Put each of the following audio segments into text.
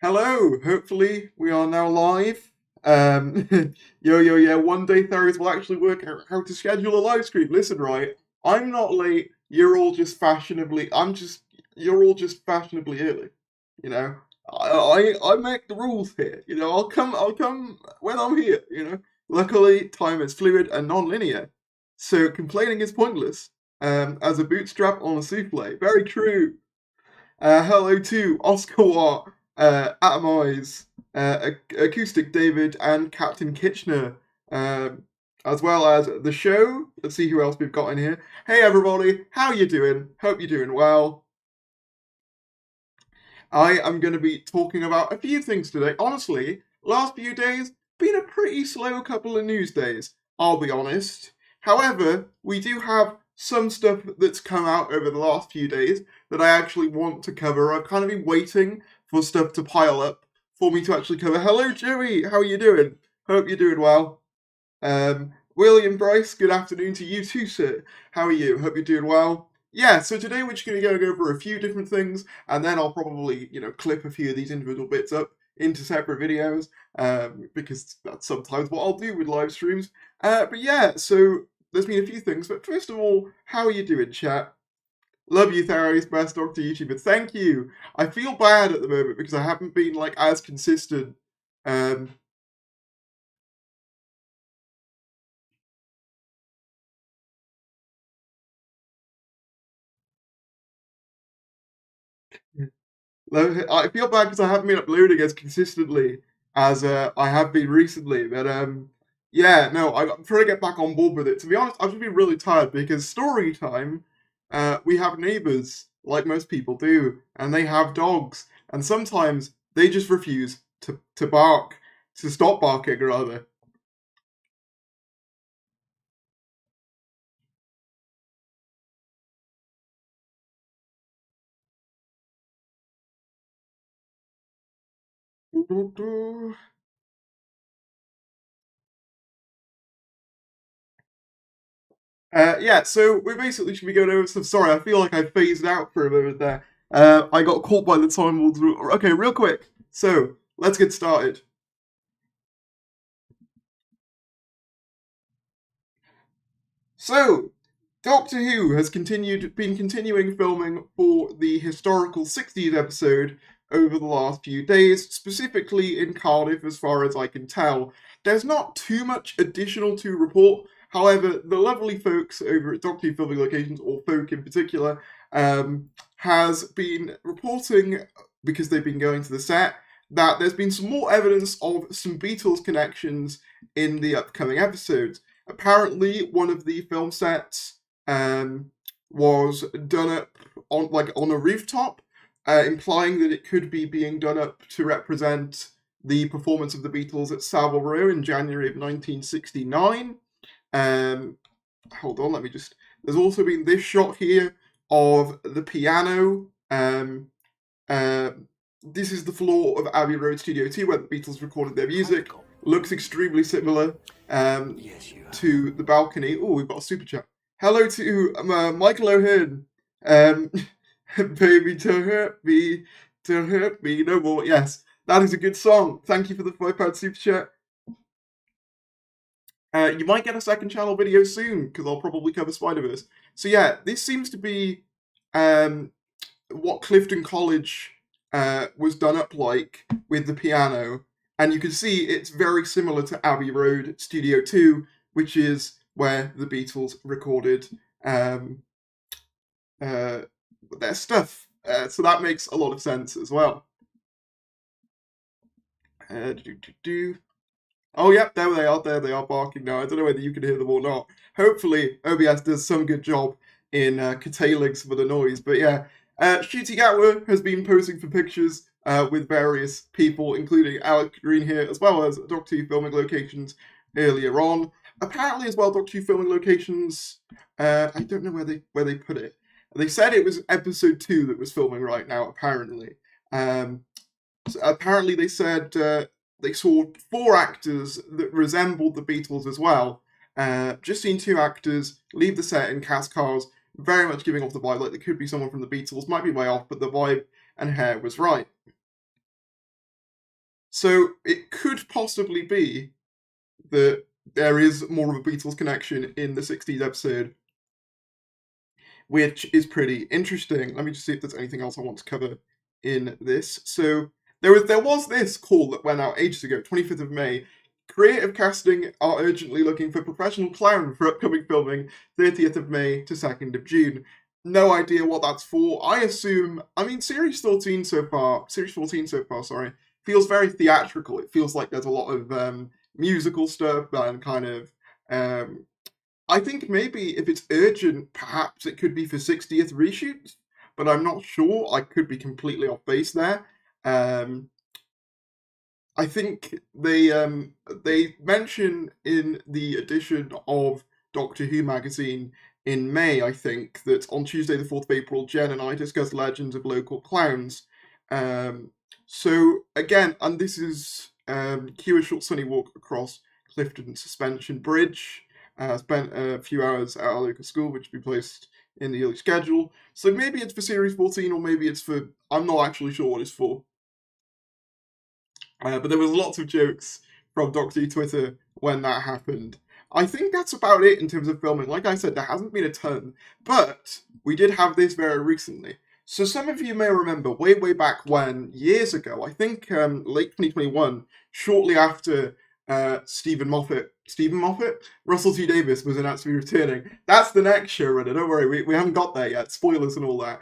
Hello, hopefully we are now live. Um, yeah, one day Thursdays will actually work out how to schedule a live stream. Listen, right, I'm not late, you're all just fashionably early, you know? I make the rules here, I'll come when I'm here, Luckily, time is fluid and non-linear, so complaining is pointless, as a bootstrap on a souffle. Very true. Hello to Oscar Watt, Atomize, Acoustic David, and Captain Kitchener, um, as well as the show. Let's see who else we've got in here. Hey everybody, how you doing? Hope you're doing well. I am going to be talking about a few things today. Honestly, last few days been a pretty slow couple of news days, I'll be honest. However, we do have some stuff that's come out over the last few days that I actually want to cover. I've kind of been waiting for stuff to pile up for me to actually cover. Hello, Joey. How are you doing? Hope you're doing well. William Bryce, good afternoon to you too, sir. How are you? Hope you're doing well. Yeah, so today we're just going to go over a few different things, and then I'll probably, clip a few of these individual bits up into separate videos, because that's sometimes what I'll do with live streams. But yeah, so there's been a few things, but first of all, how are you doing, chat? Love you, Therese, best doctor YouTuber. Thank you. I feel bad at the moment because I haven't been as consistent. Um, I feel bad because I haven't been uploading as consistently as I have been recently. But yeah, no, I'm trying to get back on board with it. To be honest, I've just been really tired because story time. We have neighbors, like most people do, and they have dogs, and sometimes they just refuse to bark, to stop barking rather. Yeah, so we basically should be going over some. Sorry, I feel like I phased out for a moment there. I got caught by the time. Okay, real quick. So let's get started. So, Doctor Who has been continuing filming for the historical 60s episode over the last few days, specifically in Cardiff, as far as I can tell. There's not too much additional to report. However, the lovely folks over at Doctor Who filming locations, or folk in particular, has been reporting, because they've been going to the set, that there's been some more evidence of some Beatles connections in the upcoming episodes. Apparently, one of the film sets was done up on a rooftop, implying that it could be being done up to represent the performance of the Beatles at Savile Row in January of 1969. Hold on, let me just. There's also been this shot here of the piano. This is the floor of Abbey Road Studio 2 where the Beatles recorded their music. Looks extremely similar to the balcony. Oh, we've got a super chat. Hello to Michael O'Hearn. Baby, don't hurt me no more. Yes, that is a good song. Thank you for the £5 super chat. You might get a second channel video soon because I'll probably cover Spider-Verse. So yeah, this seems to be what Clifton College was done up like with the piano, and you can see it's very similar to Abbey Road Studio 2, which is where the Beatles recorded their stuff. So that makes a lot of sense as well. Oh, yep, there they are barking now. I don't know whether you can hear them or not. Hopefully, OBS does some good job in curtailing some of the noise. But yeah, Shooty Gatwa has been posing for pictures with various people, including Alec Green here, as well as Doctor Who filming locations earlier on. Apparently, as well, Doctor Who filming locations. I don't know where they put it. They said it was episode 2 that was filming right now. Apparently, so apparently they said they saw 4 actors that resembled the Beatles as well. Just seen 2 actors leave the set in cast cars, very much giving off the vibe like they could be someone from the Beatles. Might be way off, but the vibe and hair was right. So it could possibly be that there is more of a Beatles connection in the 60s episode, which is pretty interesting. Let me just see if there's anything else I want to cover in this. So there was this call that went out ages ago, 25th of May. Creative casting are urgently looking for professional clown for upcoming filming, 30th of May to 2nd of June. No idea what that's for. I assume, I mean, series 14 so far, sorry, feels very theatrical. It feels like there's a lot of musical stuff and kind of um, I think maybe if it's urgent, perhaps it could be for 60th reshoots, but I'm not sure. I could be completely off base there. Um, I think they mention in the edition of Doctor Who magazine in May, I think, that on Tuesday the 4th of April, Jen and I discussed legends of local clowns. Um, so again, and this is cue a short sunny walk across Clifton Suspension Bridge. Spent a few hours at our local school, which will be placed in the early schedule. So maybe it's for Series 14, or maybe it's for... I'm not actually sure what it's for. But there was lots of jokes from Doctor Who Twitter when that happened. I think that's about it in terms of filming. Like I said, there hasn't been a ton, but we did have this very recently. So some of you may remember way back when, years ago, I think late 2021, shortly after Stephen Moffat, Russell T Davies was announced to be returning. That's the next showrunner. Don't worry, we haven't got there yet. Spoilers and all that.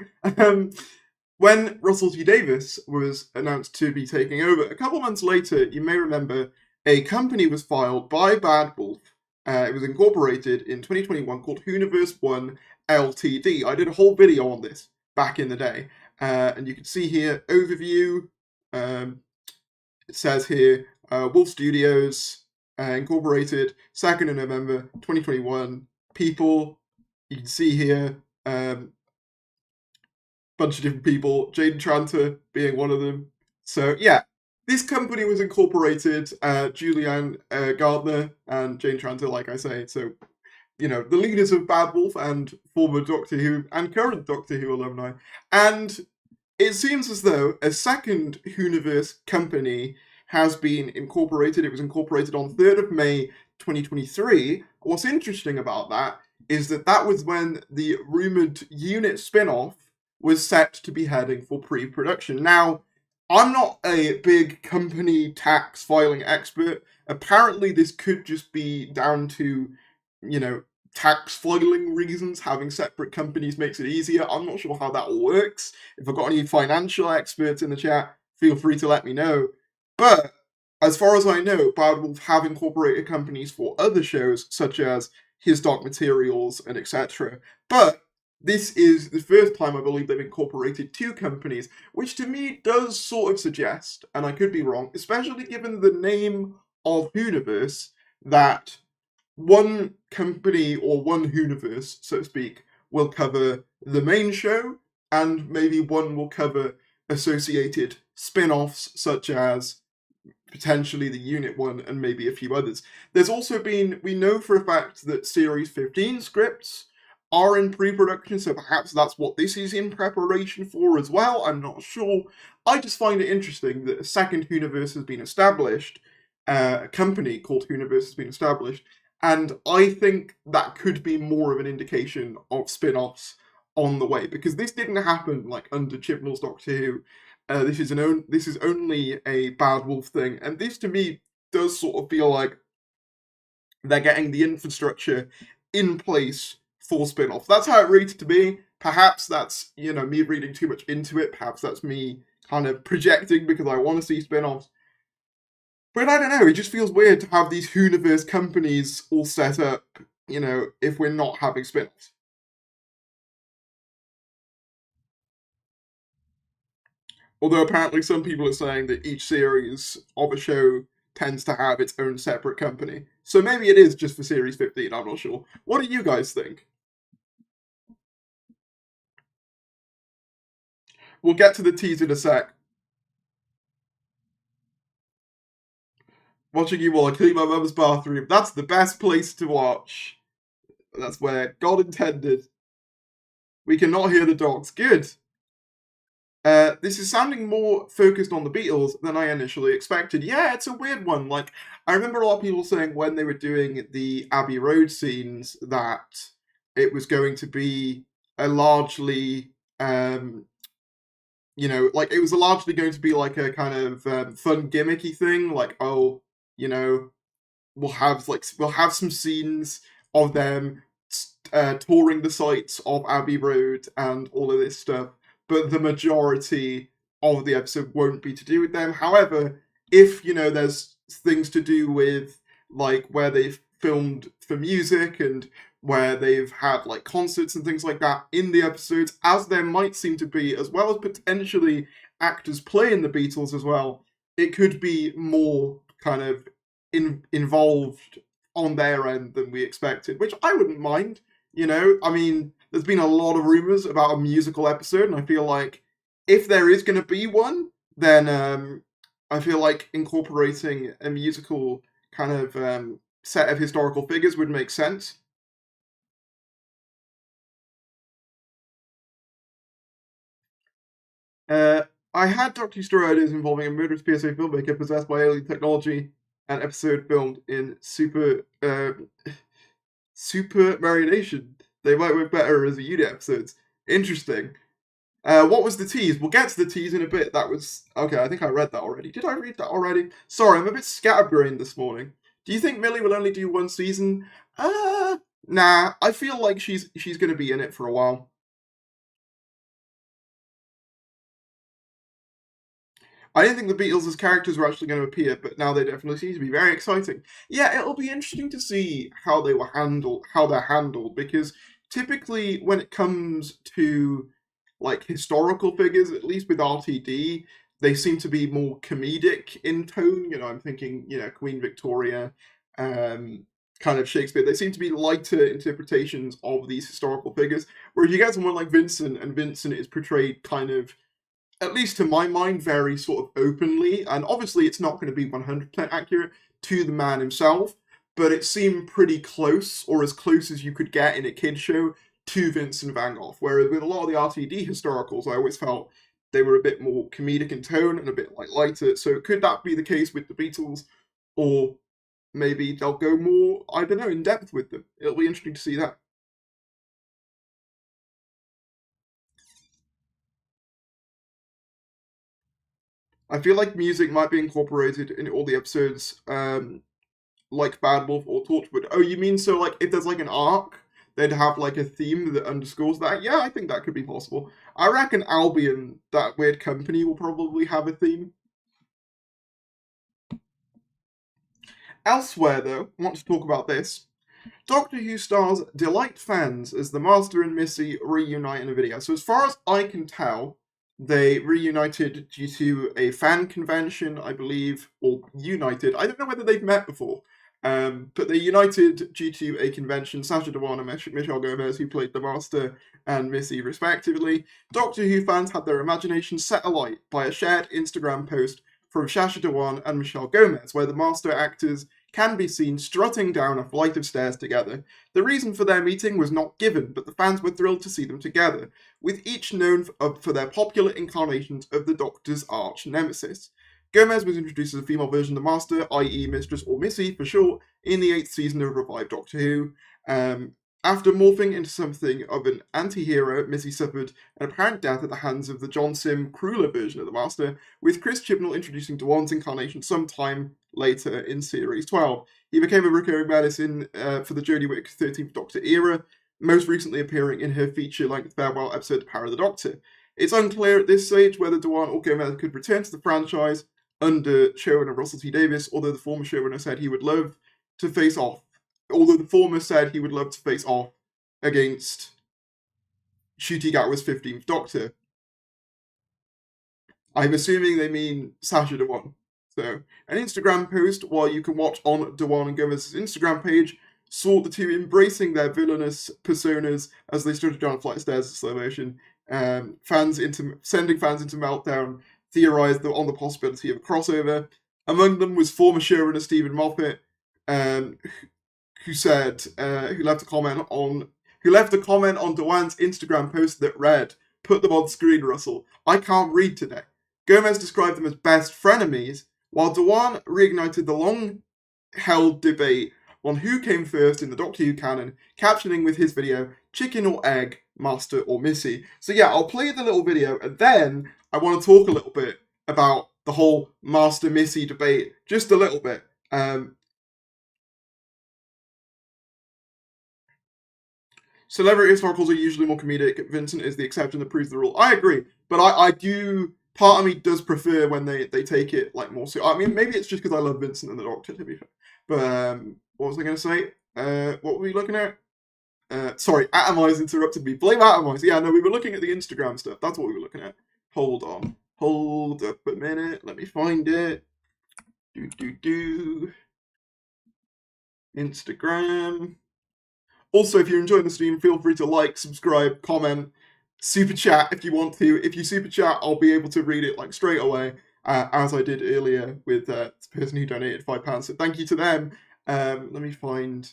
When Russell T Davies was announced to be taking over, a couple months later, you may remember, a company was filed by Bad Wolf. It was incorporated in 2021 called Whoniverse 1 Ltd. I did a whole video on this back in the day. And you can see here, overview. It says here, Wolf Studios, incorporated, 2nd of November 2021. People, you can see here, bunch of different people, Jane Tranter being one of them. So yeah, this company was incorporated, Julianne Gardner and Jane Tranter, like I say. So, you know, the leaders of Bad Wolf and former Doctor Who and current Doctor Who alumni. And it seems as though a second Whoniverse company has been incorporated. It was incorporated on 3rd of May 2023. What's interesting about that is that that was when the rumoured unit spin-off was set to be heading for pre-production. Now, I'm not a big company tax filing expert. Apparently, this could just be down to, you know, tax filing reasons. Having separate companies makes it easier. I'm not sure how that works. If I've got any financial experts in the chat, feel free to let me know. But as far as I know, Bad Wolf have incorporated companies for other shows, such as His Dark Materials and etc. But this is the first time I believe they've incorporated two companies, which to me does sort of suggest, and I could be wrong, especially given the name of Whoniverse, that one company or one Whoniverse, so to speak, will cover the main show, and maybe one will cover associated spin-offs such as potentially the Unit one and maybe a few others. There's also been, we know for a fact that Series 15 scripts are in pre-production, so perhaps that's what this is in preparation for as well. I'm not sure. I just find it interesting that a second Whoniverse has been established, a company called Whoniverse has been established, and I think that could be more of an indication of spin-offs on the way, because this didn't happen like under Chibnall's Doctor Who. This is only a Bad Wolf thing, and this to me does sort of feel like they're getting the infrastructure in place for spin-off. That's how it reads to me. Perhaps that's, you know, me reading too much into it. Perhaps that's me kind of projecting because I want to see spin-offs. But I don't know, it just feels weird to have these Whoniverse companies all set up, you know, if we're not having spin-offs. Although apparently some people are saying that each series of a show tends to have its own separate company. So maybe it is just for Series 15, I'm not sure. What do you guys think? We'll get to the tease in a sec. Watching you while I clean my mum's bathroom. That's the best place to watch. That's where God intended. We cannot hear the dogs. Good. This is sounding more focused on the Beatles than I initially expected. Yeah, it's a weird one. Like, I remember a lot of people saying when they were doing the Abbey Road scenes that it was going to be a largely, like it was largely going to be like a kind of fun gimmicky thing. Like, oh, you know, we'll have some scenes of them touring the sites of Abbey Road and all of this stuff, but the majority of the episode won't be to do with them. However, if there's things to do with like where they've filmed for music and where they've had like concerts and things like that in the episodes, as there might seem to be, as well as potentially actors playing the Beatles as well, it could be more kind of involved on their end than we expected, which I wouldn't mind. I mean, there's been a lot of rumors about a musical episode, and I feel like if there is going to be one, then I feel like incorporating a musical kind of set of historical figures would make sense. Uh, I had Doctor Who story ideas involving a murderous PSA filmmaker possessed by alien technology, an episode filmed in Super Marination. They might work better as a unit episodes. Interesting. What was the tease? We'll get to the tease in a bit. That was okay. I think I read that already. Did I read that already? Sorry, I'm a bit scatterbrained this morning. Do you think Millie will only do one season? Nah. I feel like she's going to be in it for a while. I didn't think the Beatles as characters were actually going to appear, but now they definitely seem to be very exciting. Yeah, it'll be interesting to see how they're handled, because typically when it comes to like historical figures, at least with RTD, they seem to be more comedic in tone. I'm thinking, Queen Victoria, kind of Shakespeare. They seem to be lighter interpretations of these historical figures. Whereas you get someone like Vincent, and Vincent is portrayed kind of, at least to my mind, very sort of openly. And obviously, it's not going to be 100% accurate to the man himself, but it seemed pretty close, or as close as you could get in a kid show, to Vincent van Gogh. Whereas with a lot of the RTD historicals, I always felt they were a bit more comedic in tone and a bit like lighter. So could that be the case with the Beatles, or maybe they'll go more, I don't know, in depth with them? It'll be interesting to see that. I feel like music might be incorporated in all the episodes, like Bad Wolf or Torchwood. Oh, you mean so like if there's like an arc, they'd have like a theme that underscores that? Yeah, I think that could be possible. I reckon Albion, that weird company, will probably have a theme. Elsewhere, though, I want to talk about this. Doctor Who stars delight fans as the Master and Missy reunite in a video. So, as far as I can tell, they reunited due to a fan convention, I believe, or united. I don't know whether they've met before, but they united due to a convention. Sacha Dhawan and Michelle Gomez, who played the Master and Missy respectively. Doctor Who fans had their imagination set alight by a shared Instagram post from Sacha Dhawan and Michelle Gomez, where the Master actors can be seen strutting down a flight of stairs together. The reason for their meeting was not given, but the fans were thrilled to see them together, with each known for their popular incarnations of the Doctor's arch nemesis. Gomez was introduced as a female version of the Master, i.e. Mistress or Missy for short, in the 8th season of revived Doctor Who. After morphing into something of an anti-hero, Missy suffered an apparent death at the hands of the John Sim crueler version of the Master, with Chris Chibnall introducing Dhawan's incarnation sometime later in Series 12. He became a recurring menace for the Jodie Whittaker 13th Doctor era, most recently appearing in her feature-length farewell episode The Power of the Doctor. It's unclear at this stage whether Dhawan or Gomez could return to the franchise under showrunner Russell T Davies, although the former showrunner said he would love to face off against Ncuti Gatwa's 15th Doctor. I'm assuming they mean Sacha Dhawan. So, an Instagram post, while you can watch on Dhawan and Gomez's Instagram page, saw the two embracing their villainous personas as they stood down a flight of stairs in slow motion. Sending fans into meltdown, theorized on the possibility of a crossover. Among them was former showrunner Stephen Moffat, who left a comment on Dhawan's Instagram post that read, put them on screen, Russell. I can't read today. Gomez described them as best frenemies, while Dewan reignited the long-held debate on who came first in the Doctor Who canon, captioning with his video, Chicken or Egg, Master or Missy. So yeah, I'll play the little video, and then I want to talk a little bit about the whole Master Missy debate, just a little bit. Celebrity historicals are usually more comedic. Vincent is the exception that proves the rule. I agree, but I do. Part of me does prefer when they take it like more. So I mean, maybe it's just because I love Vincent and the Doctor, to be fair. But what was I going to say? What were we looking at? Sorry, Atomize interrupted me. Blame Atomize. Yeah, no, we were looking at the Instagram stuff. That's what we were looking at. Hold on. Hold up a minute. Let me find it. Instagram. Also, if you're enjoying the stream, feel free to like, subscribe, comment, super chat if you want to. If you super chat, I'll be able to read it like straight away, as I did earlier with the person who donated £5. So thank you to them. Let me find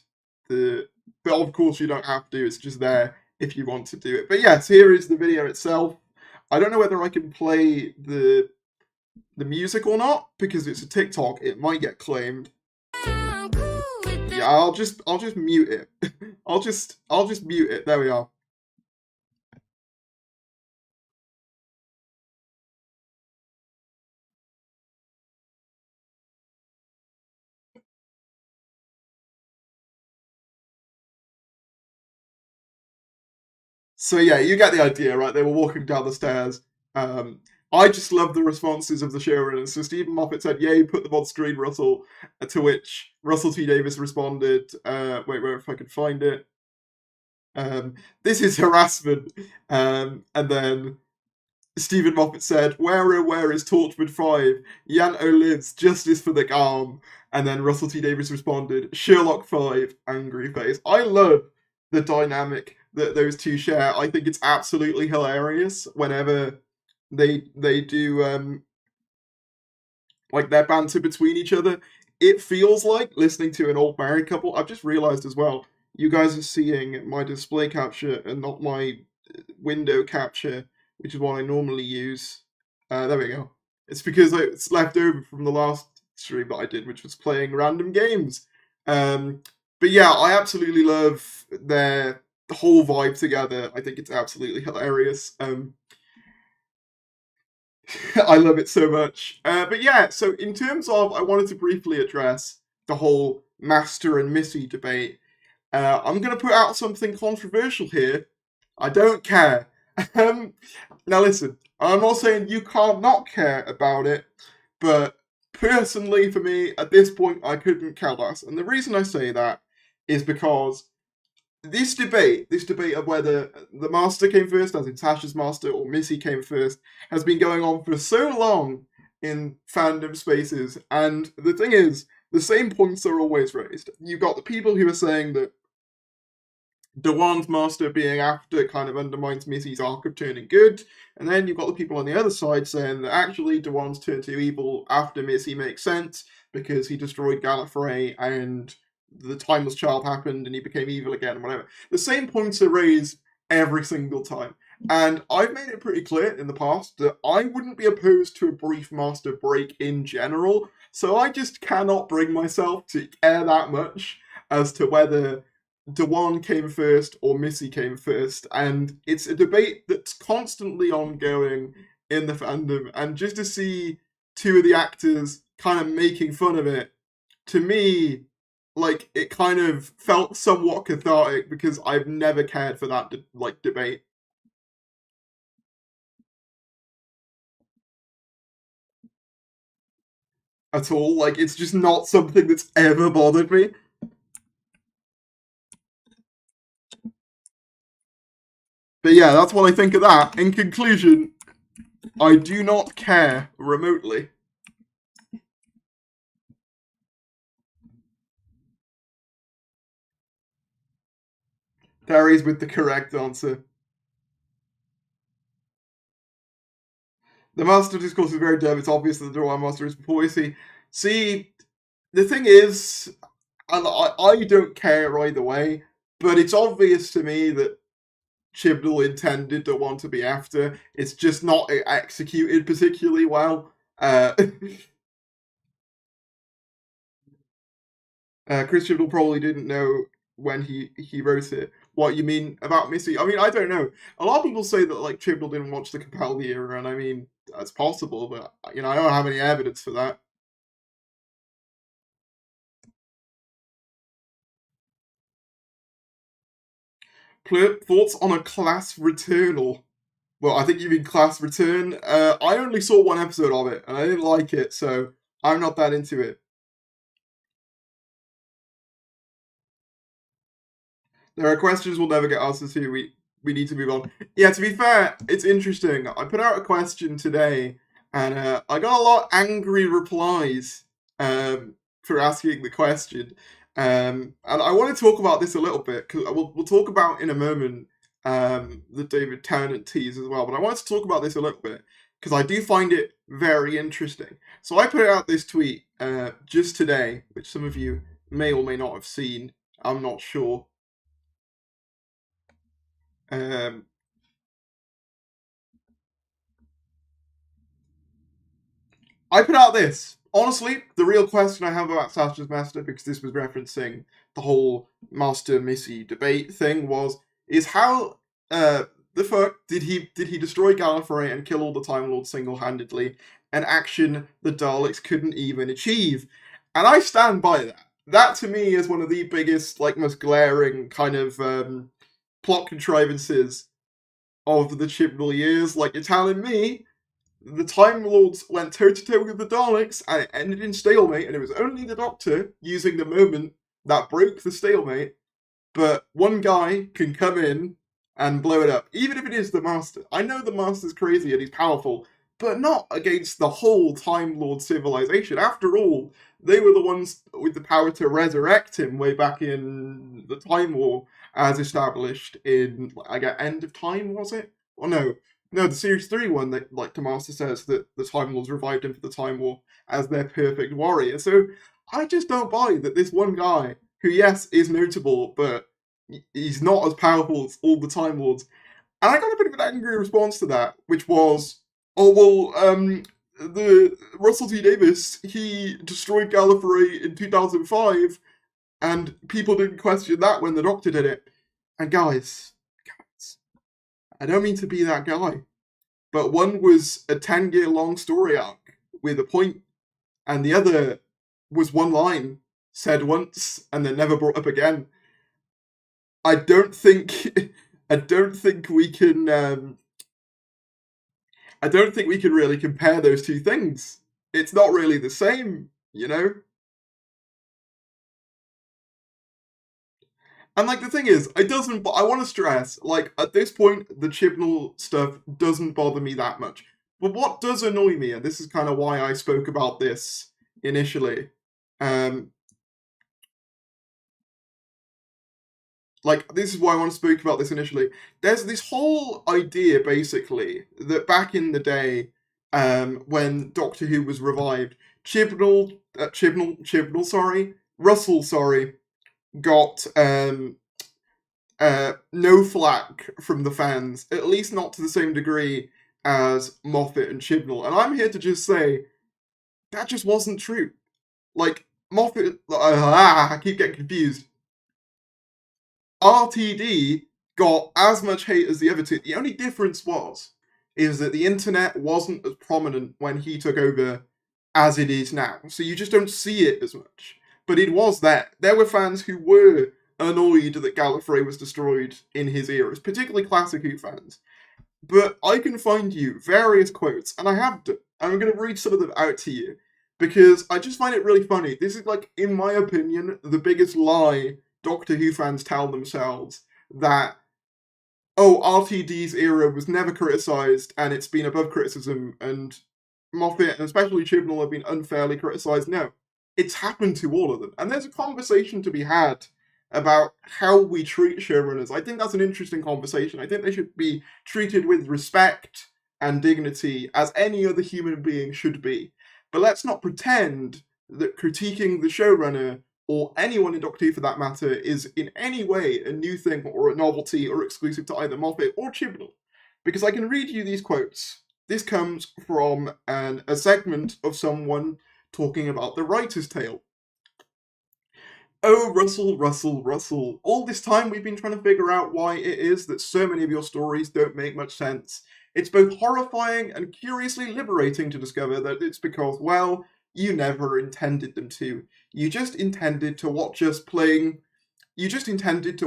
the. But of course, you don't have to. It's just there if you want to do it. But yes, here is the video itself. I don't know whether I can play the music or not because it's a TikTok. It might get claimed. Yeah, I'll just mute it. I'll just mute it. There we are. So yeah, you get the idea, right? They were walking down the stairs. I just love the responses of the showrunners. So Stephen Moffat said, "Yay, put them on screen, Russell." To which Russell T Davies responded, "Wait, if I can find it. This is harassment." And then Stephen Moffat said, where is Torchwood 5? Yanto lives, justice for the calm." And then Russell T Davies responded, "Sherlock 5, angry face." I love the dynamic that those two share. I think it's absolutely hilarious whenever they do like their banter between each other. It feels like listening to an old married couple. I've just realized as well, you guys are seeing my display capture and not my window capture, which is what I normally use. There we go. It's because it's left over from the last stream that I did, which was playing random games. But yeah, I absolutely love their whole vibe together. I think it's absolutely hilarious. I love it so much. But yeah, so in terms of, I wanted to briefly address the whole Master and Missy debate. I'm going to put out something controversial here. I don't care. Now listen, I'm not saying you can't not care about it, but personally for me, at this point, I couldn't care less. And the reason I say that is because this debate of whether the Master came first, as in Tasha's Master, or Missy came first, has been going on for so long in fandom spaces. And the thing is, the same points are always raised. You've got the people who are saying that Dewan's Master being after kind of undermines Missy's arc of turning good, and then you've got the people on the other side saying that actually Dewan's turn to evil after Missy makes sense because he destroyed Gallifrey and the Timeless Child happened and he became evil again and whatever. The same points are raised every single time. And I've made it pretty clear in the past that I wouldn't be opposed to a brief Master break in general, so I just cannot bring myself to care that much as to whether Dewan came first or Missy came first, and it's a debate that's constantly ongoing in the fandom, and just to see two of the actors kind of making fun of it, to me, like, it kind of felt somewhat cathartic because I've never cared for that debate at all. Like, it's just not something that's ever bothered me. But yeah, that's what I think of that. In conclusion, I do not care remotely. Davies with the correct answer. The Master discourse is very dumb. It's obvious that the Dewan Master is before Missy. See, the thing is, I don't care either way, but it's obvious to me that Chibnall intended to want to be after. It's just not executed particularly well. Chris Chibnall probably didn't know when he wrote it. What you mean about Missy? I mean, I don't know. A lot of people say that like Chibnall didn't watch the Capaldi era, and I mean that's possible, but I don't have any evidence for that. Thoughts on a class returnal? Well, I think you mean class return. I only saw one episode of it, and I didn't like it, so I'm not that into it. There are questions we'll never get answers to. We need to move on. Yeah, to be fair, it's interesting. I put out a question today, and I got a lot of angry replies for asking the question. And I want to talk about this a little bit because we'll talk about in a moment the David Tennant tease as well. But I wanted to talk about this a little bit because I do find it very interesting. So I put out this tweet just today, which some of you may or may not have seen. I'm not sure. Um, I put out this. Honestly, the real question I have about Sasha's Master, because this was referencing the whole Master Missy debate thing, is how the fuck did he destroy Gallifrey and kill all the Time Lords single-handedly, an action the Daleks couldn't even achieve? And I stand by that. That to me is one of the biggest, like, most glaring kind of plot contrivances of the Chibnall years. Like, you're telling me the Time Lords went toe to toe with the Daleks, and it ended in stalemate, and it was only the Doctor using the moment that broke the stalemate. But one guy can come in and blow it up, even if it is the Master. I know the Master's crazy and he's powerful, but not against the whole Time Lord civilization. After all, they were the ones with the power to resurrect him way back in the Time War, as established in, I guess, End of Time, was it? Or no, the Series 3 one, that, like the Master says, that the Time Lords revived him for the Time War as their perfect warrior. So I just don't buy that this one guy, who, yes, is notable, but he's not as powerful as all the Time Lords. And I got a bit of an angry response to that, which was, oh, well, the Russell T Davies, he destroyed Gallifrey in 2005, and people didn't question that when the Doctor did it. And guys, I don't mean to be that guy, but one was a 10-year long story arc with a point, and the other was one line said once and then never brought up again. I don't think I don't think we can I don't think we can really compare those two things. It's not really the same, you know? And like the thing is, it doesn't. I want to stress, like at this point, the Chibnall stuff doesn't bother me that much. But what does annoy me, and this is kind of why I spoke about this initially, um, like this is why I want to speak about this initially. There's this whole idea, basically, that back in the day, when Doctor Who was revived, sorry, Russell, sorry, got no flack from the fans, at least not to the same degree as Moffat and Chibnall. And I'm here to just say that just wasn't true. Like Moffat, I keep getting confused. RTD got as much hate as the other two. The only difference is that the internet wasn't as prominent when he took over as it is now. So you just don't see it as much. But it was there. There were fans who were annoyed that Gallifrey was destroyed in his eras, particularly classic Who fans. But I can find you various quotes, and I have done. I'm going to read some of them out to you because I just find it really funny. This is, like, in my opinion, the biggest lie Doctor Who fans tell themselves, that, oh, RTD's era was never criticised and it's been above criticism, and Moffat and especially Chibnall have been unfairly criticised. No, it's happened to all of them. And there's a conversation to be had about how we treat showrunners. I think that's an interesting conversation. I think they should be treated with respect and dignity as any other human being should be. But let's not pretend that critiquing the showrunner or anyone in Doctor Who for that matter, is in any way a new thing or a novelty or exclusive to either Moffat or Chibnall. Because I can read you these quotes. This comes from a segment of someone talking about the writer's tale. Oh, Russell, Russell, Russell. All this time we've been trying to figure out why it is that so many of your stories don't make much sense. It's both horrifying and curiously liberating to discover that it's because, well, you never intended them to. You just intended to watch us playing. You just intended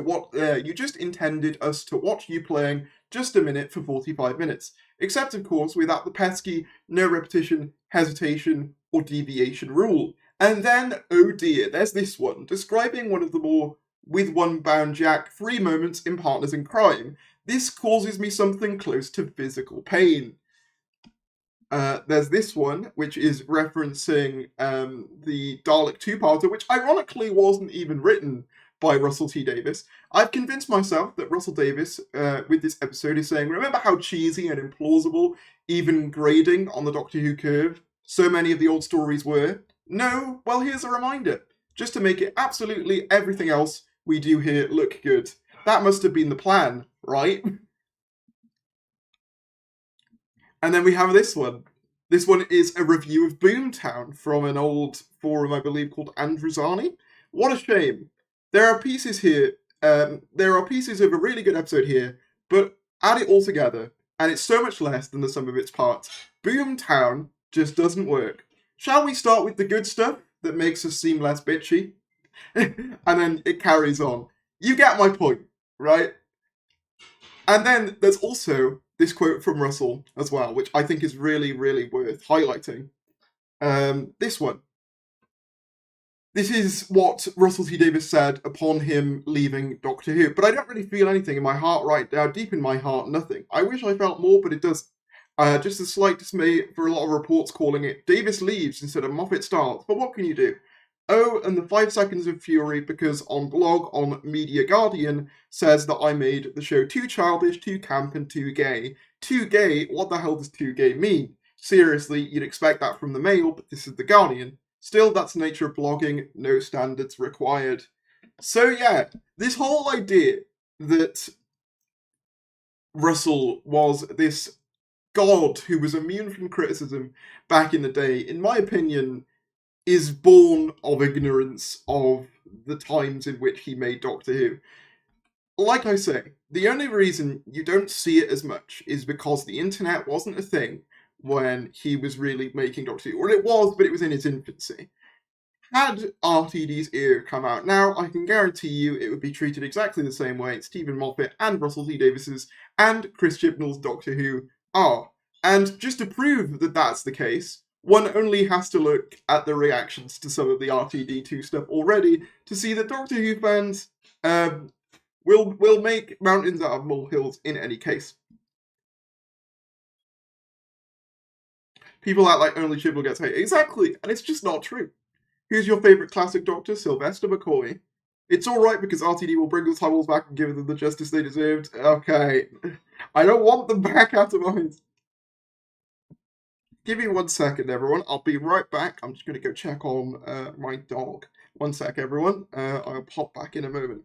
us to watch you playing just a minute for 45 minutes. Except, of course, without the pesky no repetition, hesitation, or deviation rule. And then, oh dear, there's this one, describing one of the more with one bound Jack free moments in Partners in Crime. This causes me something close to physical pain. There's this one, which is referencing the Dalek two-parter, which ironically wasn't even written by Russell T Davies. I've convinced myself that Russell Davies, with this episode, is saying, remember how cheesy and implausible, even grading on the Doctor Who curve, so many of the old stories were? No, well, here's a reminder, just to make it absolutely everything else we do here look good. That must have been the plan, right? And then we have this one. This one is a review of Boomtown from an old forum, I believe, called Andruzani. What a shame. There are pieces here, there are pieces of a really good episode here, but add it all together, and it's so much less than the sum of its parts. Boomtown just doesn't work. Shall we start with the good stuff that makes us seem less bitchy? And then it carries on. You get my point, right? And then there's also this quote from Russell as well, which I think is really, really worth highlighting. This one. This is what Russell T Davies said upon him leaving Doctor Who, but I don't really feel anything in my heart right now. Deep in my heart, nothing. I wish I felt more, but it does. Just a slight dismay for a lot of reports calling it Davies leaves instead of Moffat starts, but what can you do? Oh, and the 5 seconds of fury because on blog on Media Guardian says that I made the show too childish, too camp, and too gay. Too gay? What the hell does too gay mean? Seriously, you'd expect that from the Mail, but this is the Guardian. Still, that's the nature of blogging, no standards required. So yeah, this whole idea that Russell was this god who was immune from criticism back in the day, in my opinion, is born of ignorance of the times in which he made Doctor Who. Like I say, the only reason you don't see it as much is because the internet wasn't a thing when he was really making Doctor Who. Or it was, but it was in its infancy. Had RTD's era come out now, I can guarantee you it would be treated exactly the same way Stephen Moffat and Russell T Davies's and Chris Chibnall's Doctor Who are. And just to prove that that's the case, one only has to look at the reactions to some of the RTD2 stuff already to see that Doctor Who fans will make mountains out of molehills in any case. People act like only Chibnall gets hate. Exactly, and it's just not true. Who's your favourite classic Doctor? Sylvester McCoy. It's alright because RTD will bring the Tunnels back and give them the justice they deserved. Okay. I don't want them back out of mind. Give me 1 second, everyone. I'll be right back. I'm just going to go check on my dog. 1 sec, everyone. I'll pop back in a moment.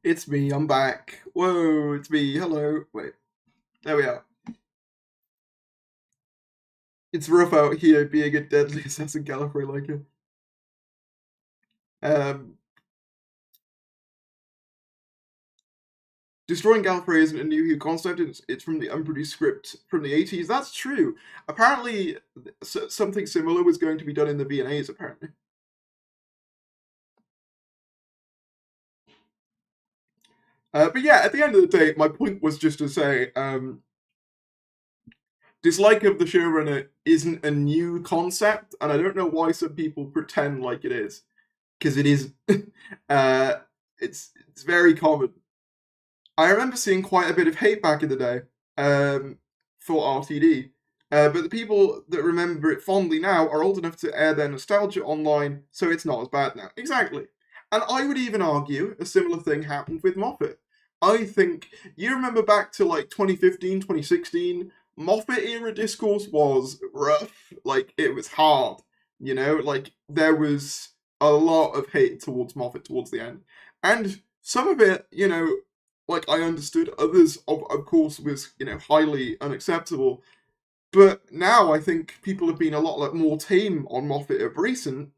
It's me, I'm back. Whoa, it's me. Hello. Wait, there we are. It's rough out here being a deadly assassin Gallifrey like it. Destroying Gallifrey isn't a New Who concept, it's from the unproduced script from the 80s. That's true. Apparently, something similar was going to be done in the V&As, apparently. But yeah, at the end of the day, my point was just to say, dislike of the showrunner isn't a new concept, and I don't know why some people pretend like it is, because it is. It's very common. I remember seeing quite a bit of hate back in the day for RTD, but the people that remember it fondly now are old enough to air their nostalgia online, so it's not as bad now. Exactly. And I would even argue a similar thing happened with Moffat. I think you remember back to like 2015, 2016, Moffat era discourse was rough. Like, it was hard, you know? Like, there was a lot of hate towards Moffat towards the end. And some of it, like I understood, others, of course, was, highly unacceptable. But now I think people have been a lot like, more tame on Moffat of recent,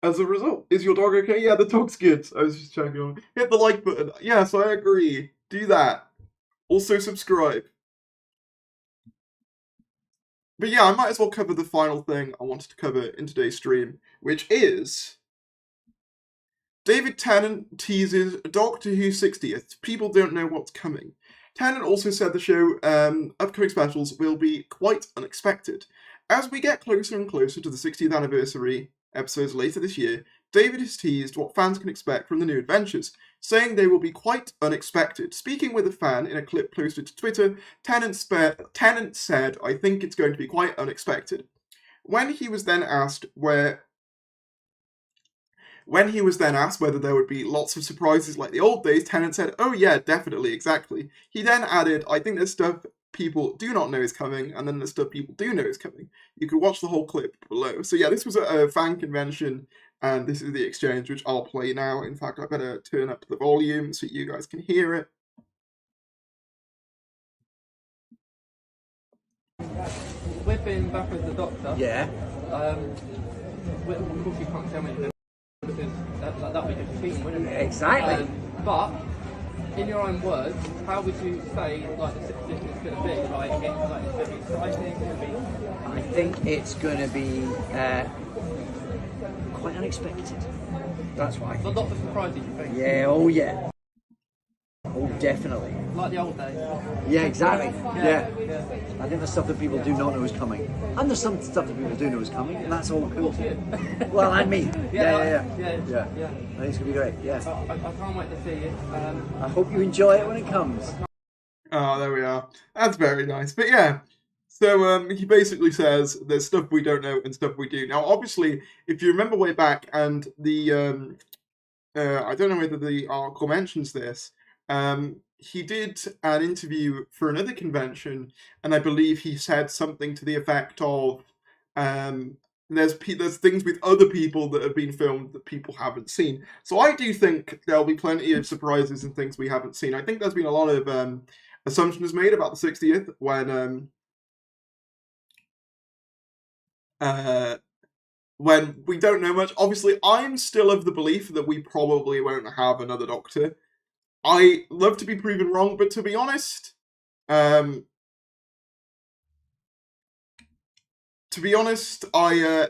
as a result. Is your dog okay? Yeah, the dog's good. I was just checking on. Hit the like button. Yes, I agree. Do that. Also subscribe. But yeah, I might as well cover the final thing I wanted to cover in today's stream, which is David Tennant teases Doctor Who 60th. People don't know what's coming. Tennant also said the show upcoming specials will be quite unexpected. As we get closer and closer to the 60th anniversary episodes later this year, David has teased what fans can expect from the new adventures, saying they will be quite unexpected. Speaking with a fan in a clip posted to Twitter, Tennant said, "I think it's going to be quite unexpected." When he was then asked whether there would be lots of surprises like the old days, Tennant said, "Oh yeah, definitely, exactly." He then added, "I think there's stuff people do not know is coming, and then there's stuff people do know is coming." You can watch the whole clip below. So yeah, this was a fan convention, and this is the exchange, which I'll play now. In fact, I better turn up the volume so you guys can hear it. We've been back with the doctor. Yeah. Of course, you can't tell me anything because that would be just cheating, wouldn't it? Exactly. But in your own words, how would you say like the 60th is going to be? Like, it's going to be exciting. It's going to be. I think it's going to be quite unexpected. That's what I think. Lots of surprises, you think? Yeah. Oh yeah. Oh, definitely. Like the old days. Yeah, exactly. Yeah. Yeah. I think there's stuff that people do not know is coming, and there's some stuff that people do know is coming, and that's all cool. Well, and me. Yeah. I think it's gonna be great. Yeah. I can't wait to see it. I hope you enjoy it when it comes. Oh, there we are. That's very nice. But yeah, so he basically says there's stuff we don't know and stuff we do. Now, obviously, if you remember way back, and the I don't know whether the article mentions this. He did an interview for another convention, and I believe he said something to the effect of, "There's things with other people that have been filmed that people haven't seen." So I do think there'll be plenty of surprises and things we haven't seen. I think there's been a lot of assumptions made about the 60th when we don't know much. Obviously, I'm still of the belief that we probably won't have another Doctor. I love to be proven wrong, but to be honest, I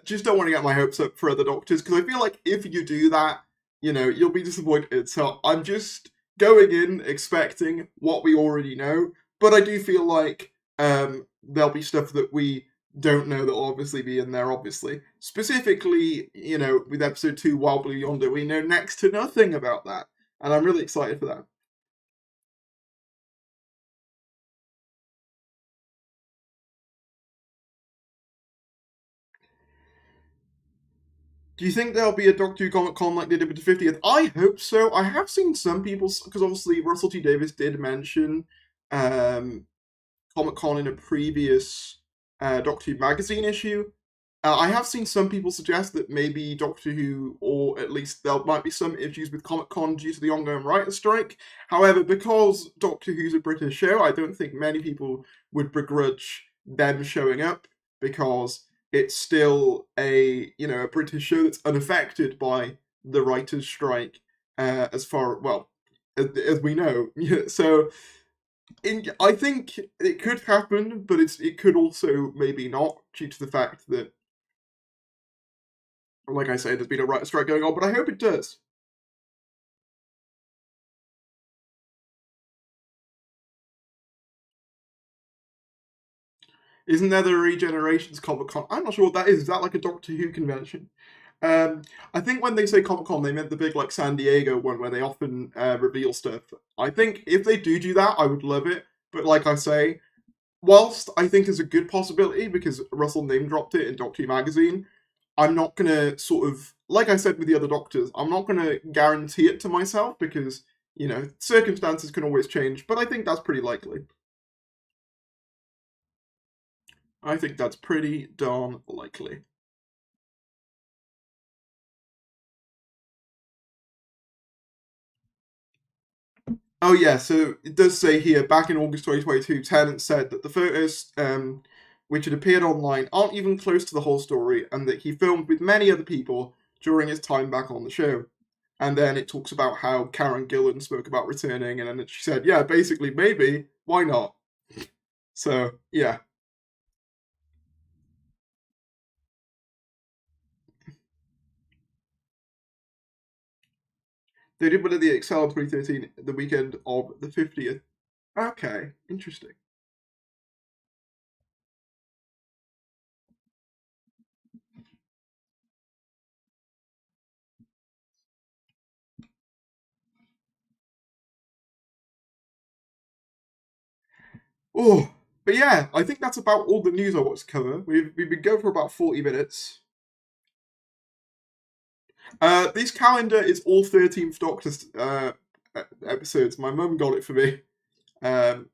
just don't want to get my hopes up for other Doctors, because I feel like if you do that, you'll be disappointed. So I'm just going in expecting what we already know, but I do feel like there'll be stuff that we don't know that will obviously be in there, obviously. Specifically, with episode 2, Wild Blue Yonder, we know next to nothing about that. And I'm really excited for that. Do you think there'll be a Doctor Who Comic Con like they did with the 50th? I hope so. I have seen some people, because obviously Russell T Davies did mention Comic Con in a previous Doctor Who magazine issue. I have seen some people suggest that maybe Doctor Who, or at least there might be some issues with Comic Con due to the ongoing writer's strike. However, because Doctor Who's a British show, I don't think many people would begrudge them showing up, because it's still a British show that's unaffected by the writer's strike, as far well as we know. So I think it could happen, but it could also maybe not, due to the fact that, like I say, there's been a writer strike going on, but I hope it does. Isn't there the Regenerations Comic Con? I'm not sure what that is. Is that like a Doctor Who convention? I think when they say Comic Con, they meant the big like San Diego one where they often reveal stuff. I think if they do that, I would love it. But like I say, whilst I think there's a good possibility because Russell name dropped it in Doctor Who magazine, I'm not gonna sort of, like I said with the other Doctors, I'm not gonna guarantee it to myself because circumstances can always change. But I think that's pretty likely. I think that's pretty darn likely. Oh yeah, so it does say here, back in August 2022, Tennant said that the photos, which had appeared online, aren't even close to the whole story, and that he filmed with many other people during his time back on the show. And then it talks about how Karen Gillan spoke about returning, and then she said, yeah, basically, maybe, why not? So, yeah. They did one of the Excel 2013, the weekend of the 50th. Okay, interesting. Oh, but yeah, I think that's about all the news I want to cover. We've been going for about 40 minutes. This calendar is all 13th Doctor episodes. My mum got it for me. Um,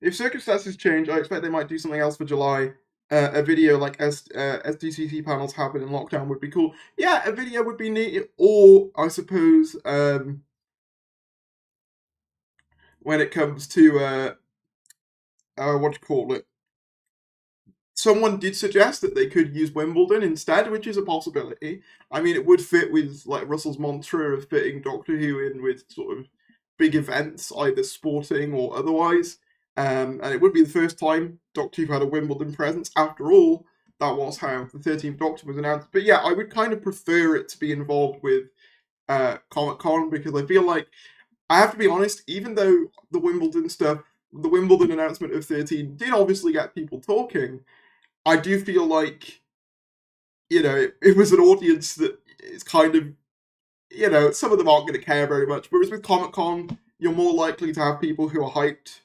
If circumstances change, I expect they might do something else for July. A video like SDCC panels happen in lockdown would be cool. Yeah, a video would be neat. Or I suppose when it comes to what do you call it? Someone did suggest that they could use Wimbledon instead, which is a possibility. I mean, it would fit with like Russell's mantra of fitting Doctor Who in with sort of big events, either sporting or otherwise. And it would be the first time Doctor Who had a Wimbledon presence. After all, that was how the 13th Doctor was announced. But yeah, I would kind of prefer it to be involved with Comic Con, because I feel like, I have to be honest, even though the Wimbledon stuff, the Wimbledon announcement of 13 did obviously get people talking, I do feel like, it was an audience that is kind of, some of them aren't going to care very much. Whereas with Comic Con, you're more likely to have people who are hyped.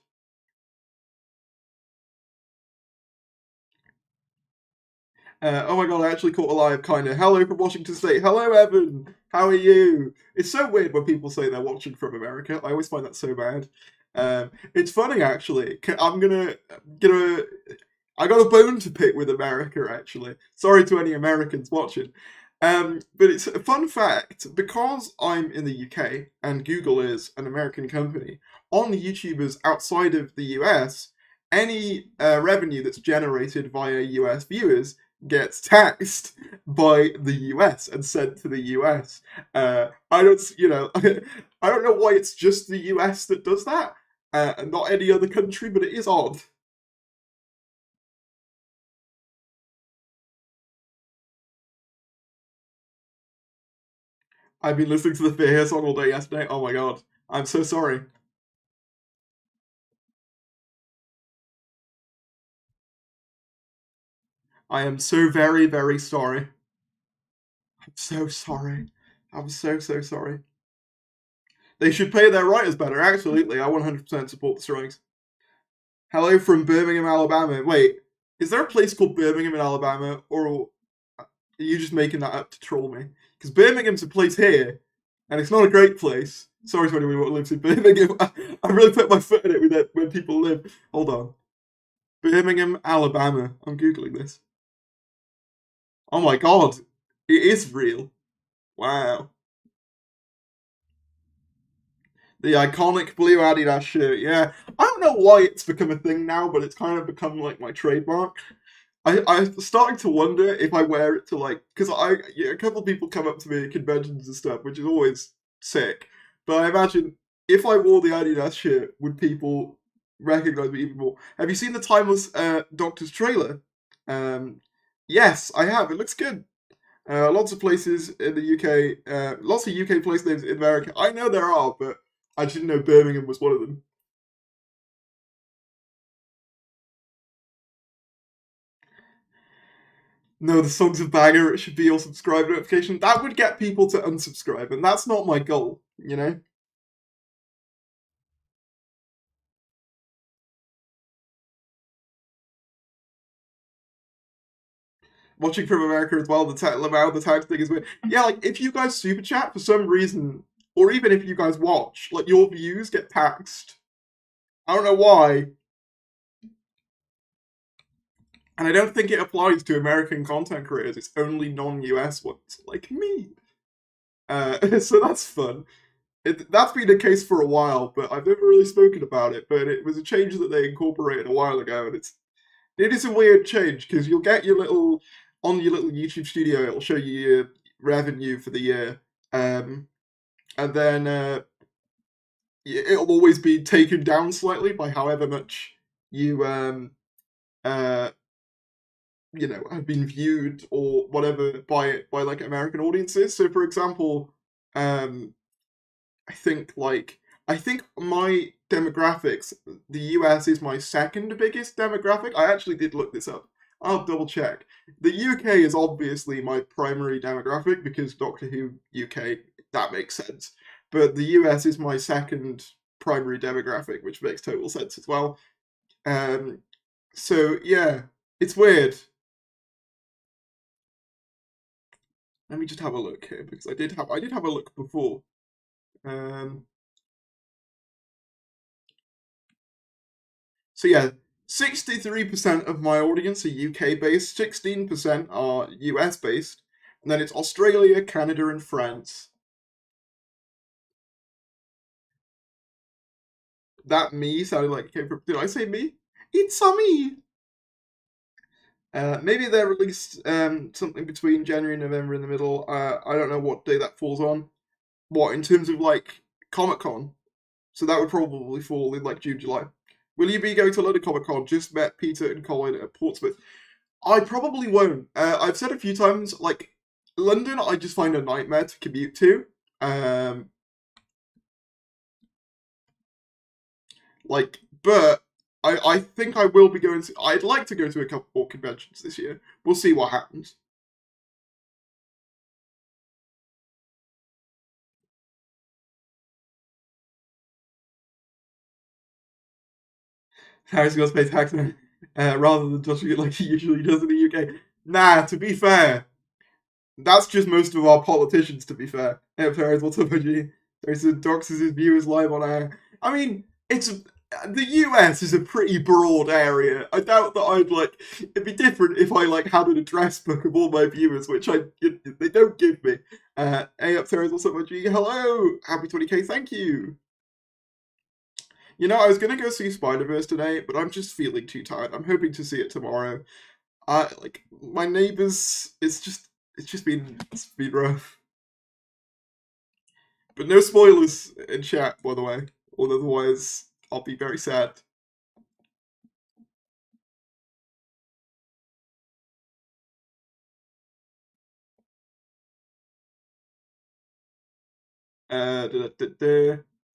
Oh my god, I actually caught a live kind of. Hello from Washington State. Hello, Evan. How are you? It's so weird when people say they're watching from America. I always find that so bad. It's funny actually. I'm gonna I got a bone to pick with America, actually. Sorry to any Americans watching. But it's a fun fact, because I'm in the UK and Google is an American company, on YouTubers outside of the US, any revenue that's generated via US viewers gets taxed by the US and sent to the US. I don't, I don't know why it's just the US that does that, and not any other country, but it is odd. I've been listening to the Fear Here song all day yesterday. Oh my god. I'm so sorry. I am so very, very sorry. I'm so sorry. I'm so sorry. They should pay their writers better. Absolutely, I 100% support the strikes. Hello from Birmingham, Alabama. Wait, is there a place called Birmingham in Alabama, or are you just making that up to troll me? Because Birmingham's a place here, and it's not a great place. Sorry to anyone who lives in Birmingham. I really put my foot in it with it when people live. Hold on. Birmingham, Alabama. I'm Googling this. Oh my god. It is real. Wow. The iconic blue Adidas shirt, yeah. I don't know why it's become a thing now, but it's kind of become like my trademark. I'm starting to wonder if I wear it to like, because a couple of people come up to me at conventions and stuff, which is always sick. But I imagine if I wore the Adidas shirt, would people recognize me even more? Have you seen the Timeless Doctor's trailer? Um, yes, I have. It looks good. Lots of places in the UK, lots of UK place names in America. I know there are, but I didn't know Birmingham was one of them. No, the song's a banger. It should be your subscribe notification. That would get people to unsubscribe, and that's not my goal, you know? Watching from America as well, the tag thing is weird. Yeah, like, if you guys super chat for some reason, or even if you guys watch, like, your views get taxed. I don't know why. And I don't think it applies to American content creators. It's only non-US ones, like me. So that's fun. That's been the case for a while, but I've never really spoken about it. But it was a change that they incorporated a while ago, and it is a weird change because you'll get your little on your little YouTube studio. It'll show you your revenue for the year, and then it'll always be taken down slightly by however much you uh, have been viewed or whatever by like American audiences. So, for example, um, I think my demographics, the US is my second biggest demographic. I actually did look this up. I'll double check. The UK is obviously my primary demographic because Doctor Who UK, that makes sense. But the US is my second primary demographic, which makes total sense as well. Um, so yeah, it's weird. Let me just have a look here because I did have a look before. Um, So yeah, 63% of my audience are UK based, 16% are US based, and then it's Australia, Canada, and France. That me sounded like it came from. Did I say me? It's a me. Maybe they released something between January and November in the middle. I don't know what day that falls on. What in terms of like Comic Con? So that would probably fall in like June, July. Will you be going to London Comic Con? Just met Peter and Colin at Portsmouth. I probably won't. I've said a few times, like London, I just find a nightmare to commute to. Um, but I think I will be going to. I'd like to go to a couple more conventions this year. We'll see what happens. Harry's got to pay tax rather than judging it like he usually does in the UK. Nah, to be fair, that's just most of our politicians. To be fair, Harry's what's up, OG? There's doxes his viewers live on air. I mean, it's the US is a pretty broad area. I doubt that I'd like. It'd be different if I like had an address book of all my viewers, which they don't give me. Hey, up Terrence, what's up, OG? Hello, happy 20k, thank you. You know, I was gonna go see Spider-Verse today, but I'm just feeling too tired. I'm hoping to see it tomorrow. Like my neighbors, it's been rough. But no spoilers in chat, by the way, or otherwise I'll be very sad.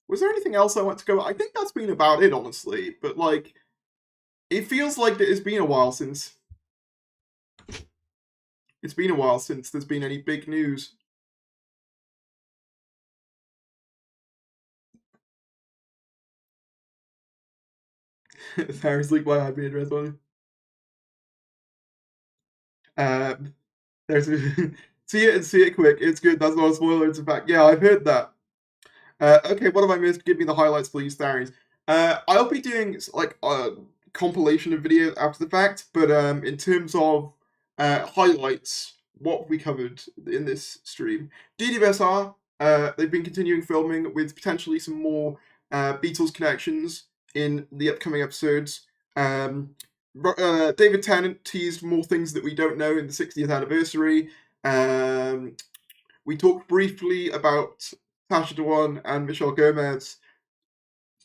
Was there anything else I want to go? I think that's been about it, honestly. But like, it feels like it's been a while since there's been any big news. Harry, sleep my IP address on you. There's see it and see it quick. It's good. That's not a spoiler. It's a fact. Yeah, I've heard that. Okay, what have I missed? Give me the highlights, please, Tharies. I'll be doing like a compilation of videos after the fact, but in terms of highlights, what have we covered in this stream? DDVSR, they've been continuing filming with potentially some more Beatles connections in the upcoming episodes. David Tennant teased more things that we don't know in the 60th anniversary. We talked briefly about Tasha Dewan and Michelle Gomez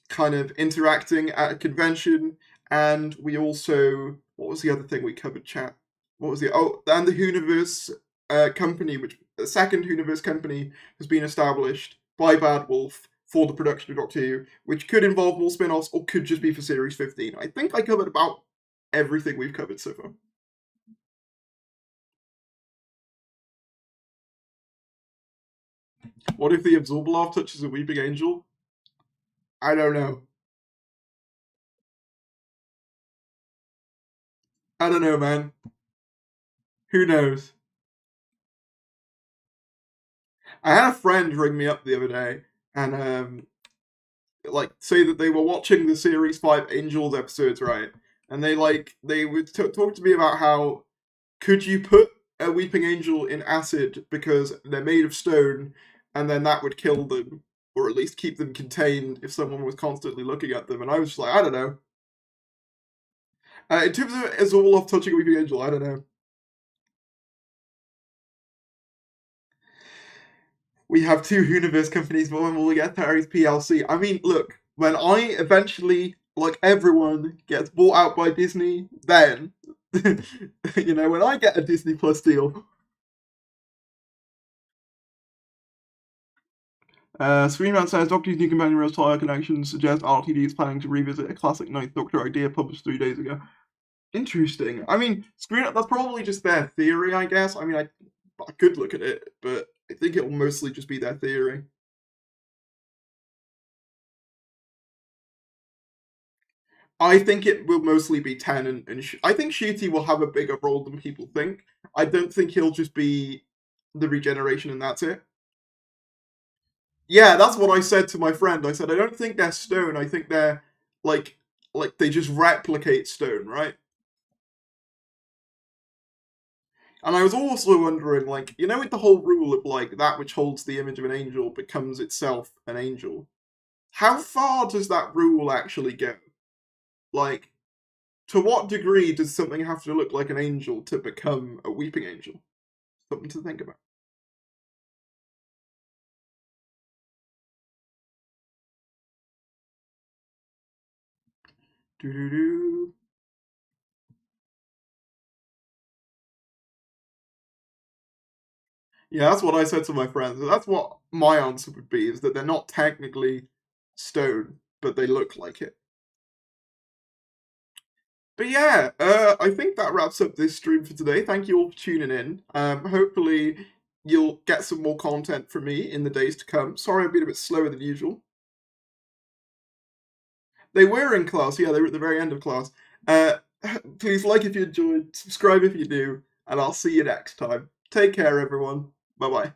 kind of interacting at a convention, and we also, what was the other thing we covered, chat? What was the, and the Whoniverse company, which the second Whoniverse company has been established by Bad Wolf for the production of Doctor Who, which could involve more spin-offs or could just be for Series 15. I think I covered about everything we've covered so far. What if the Absorbaloff touches a weeping angel? I don't know. I don't know, man. Who knows? I had a friend ring me up the other day and like say that they were watching the Series 5 Angels episodes, right? And they would talk to me about how could you put a weeping angel in acid because they're made of stone, and then that would kill them, or at least keep them contained if someone was constantly looking at them. And I was just like, I don't know. In terms of Azorloff touching a weeping angel, I don't know. We have two Whoniverse companies, but when will we get Tharies PLC? I mean, look, when I eventually, like everyone, gets bought out by Disney, then, you know, when I get a Disney Plus deal. Screenman says Doctor's new companion Rose Tire connection suggests RTD is planning to revisit a classic Ninth Doctor idea published 3 days ago. Interesting. I mean, that's probably just their theory, I guess. I mean, I could look at it, but I think it will mostly just be their theory. I think it will mostly be Tennant, and I think Shooty will have a bigger role than people think. I don't think he'll just be the regeneration and that's it. Yeah, that's what I said to my friend. I said, I don't think they're stone. I think they're like they just replicate stone, right? And I was also wondering, like, you know, with the whole rule of like that which holds the image of an angel becomes itself an angel. How far does that rule actually go? Like, to what degree does something have to look like an angel to become a weeping angel? Something to think about. Doo-doo-doo. Yeah, that's what I said to my friends. That's what my answer would be, is that they're not technically stone, but they look like it. But yeah, I think that wraps up this stream for today. Thank you all for tuning in. Hopefully you'll get some more content from me in the days to come. Sorry I've been a bit slower than usual. They were in class, yeah, they were at the very end of class. Please like if you enjoyed, subscribe if you do, and I'll see you next time. Take care, everyone. Bye-bye.